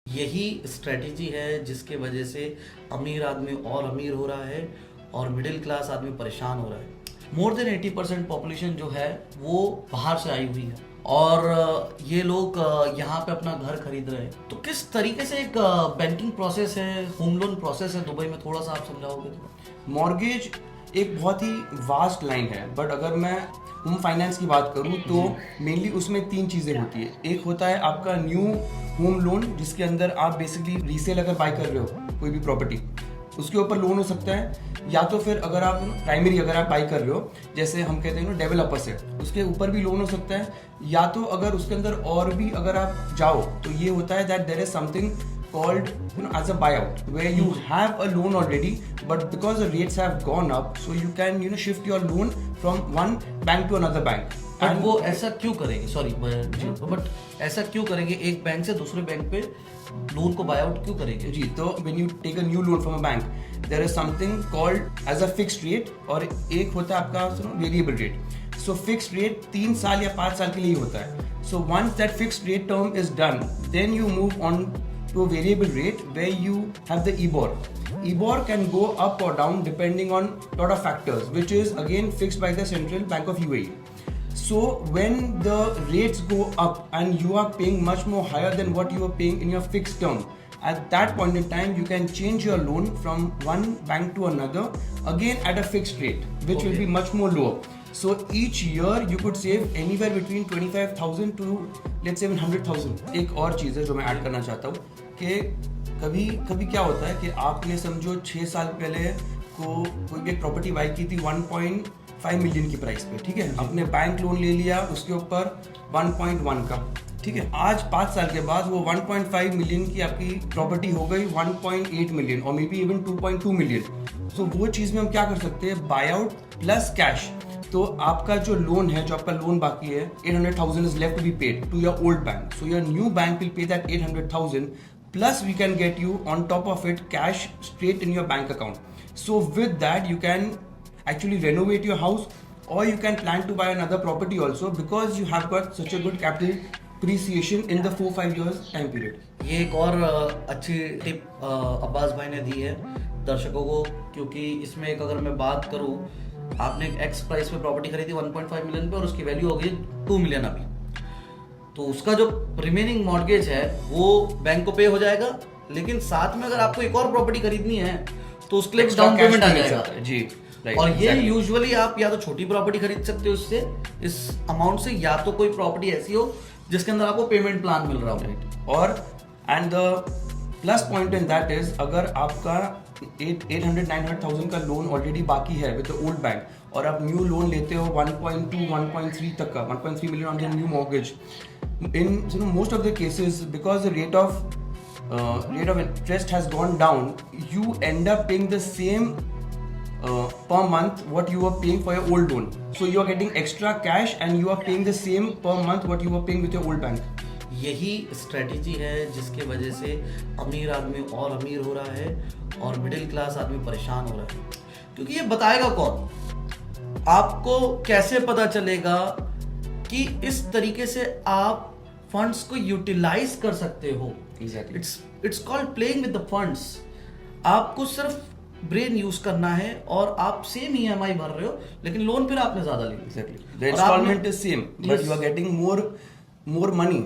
यही स्ट्रेटेजी है जिसके वजह से अमीर आदमी और अमीर हो रहा है और मिडिल क्लास आदमी परेशान हो रहा है। मोर देन 80% पॉपुलेशन जो है वो बाहर से आई हुई है और ये लोग यहाँ पे अपना घर खरीद रहे हैं। तो किस तरीके से एक बैंकिंग प्रोसेस है, होम लोन प्रोसेस है दुबई में, थोड़ा सा आप समझाओगे तो? मॉर्गेज एक बहुत ही वास्ट लाइन है, बट अगर मैं होम फाइनेंस की बात करूं तो मेनली उसमें तीन चीज़ें होती है। एक होता है आपका न्यू होम लोन, जिसके अंदर आप बेसिकली रीसेल अगर बाय कर रहे हो कोई भी प्रॉपर्टी, उसके ऊपर लोन हो सकता है। या तो फिर अगर आप प्राइमरी अगर आप बाय कर रहे हो, जैसे हम कहते हैं डेवलपर से, उसके ऊपर भी लोन हो सकता है। या तो अगर उसके अंदर और भी अगर आप जाओ तो ये होता है that there is something called as a buyout, where you have a loan already, but because the rates have gone up, so you can shift your loan from one bank to another bank. And वो ऐसा क्यों करेंगे, sorry but ऐसा क्यों करेंगे, एक bank से दूसरे बैंक पे लोन को बाय आउट क्यों करेंगे? जी, तो when you take a new loan from a bank, there is something called as a fixed rate और एक होता है आपका variable rate. So fixed rate 3 साल या 5 साल के लिए होता है. So once that fixed rate term is done, then you move on to a variable rate where you have the EBOR. EBOR can go up or down depending on lot of factors, which is again fixed by the Central Bank of UAE. So when the rates go up and you are paying much more higher than what you are paying in your fixed term, at that point in time you can change your loan from one bank to another, again at a fixed rate, which will be much more lower. So each year you could save anywhere between 25,000 to let's say 100,000. एक और चीज़ है जो मैं add करना चाहता हूँ कि कभी कभी क्या होता है कि आपने समझो 6 साल पहले को कोई भी एक प्रॉपर्टी बाई की थी 1.5 मिलियन की प्राइस पे, ठीक है, आपने बैंक लोन ले लिया उसके ऊपर 1.1 का, ठीक है। आज 5 साल के बाद वो 1.5 मिलियन की आपकी प्रॉपर्टी हो गई 1.8 मिलियन और मे बी इवन 2.2 मिलियन। सो वो चीज़ में हम क्या कर सकते हैं, बाय आउट प्लस कैश। तो आपका जो लोन है, जो आपका लोन बाकी है, 800,000 is left to be paid to your old bank. So your new bank will pay that 800,000 plus we can get you on top of it cash straight in your bank account. So with that you can actually renovate your house or you can plan to buy another property also because you have got such a good capital appreciation in the 4-5 years time period. ये एक और अच्छी tip Abbas भाई ने दी है दर्शकों को, क्योंकि इसमें एक अगर मैं बात करूं, आपने एक्स प्राइस पे प्रॉपर्टी खरीदी 1.5 मिलियन पे और उसकी वैल्यू हो गई 2 मिलियन अभी, तो उसका जो रिमेनिंग मॉर्गेज है वो बैंक को पे हो जाएगा। लेकिन साथ में अगर आपको एक और प्रॉपर्टी खरीदनी है तो उसके लिए डाउन पेमेंट आ जाएगा जी। और ये यूजुअली आप या तो छोटी प्रॉपर्टी खरीद सकते हो इससे, इस अमाउंट से, या तो कोई प्रॉपर्टी ऐसी हो जिसके अंदर आपको पेमेंट प्लान मिल रहा हो। और and the plus point in that is, अगर आपका 800-900,000 का लोन ऑलरेडी बाकी है विद द ओल्ड बैंक और आप न्यू लोन लेते हो 1.2-1.3 तक का, 1.3 million on the new mortgage, in most of the cases, because the rate of interest has gone down, you end up paying the same per month what you were paying for your old loan. So you are getting extra cash and you are paying the same per month what you were paying with your old bank. यही strategy है जिसके वजह से अमीर आदमी और अमीर हो रहा है और मिडिल क्लास आदमी परेशान हो रहा है। क्योंकि ये बताएगा कौन, आपको कैसे पता चलेगा कि इस तरीके से आप फंड्स को यूटिलाइज कर सकते हो? Exactly. It's called playing with the funds. आपको सिर्फ ब्रेन यूज करना है और आप सेम ईएमआई भर रहे हो, लेकिन लोन फिर आपने ज्यादा लिया। Exactly. The installment is same, but you are getting more money.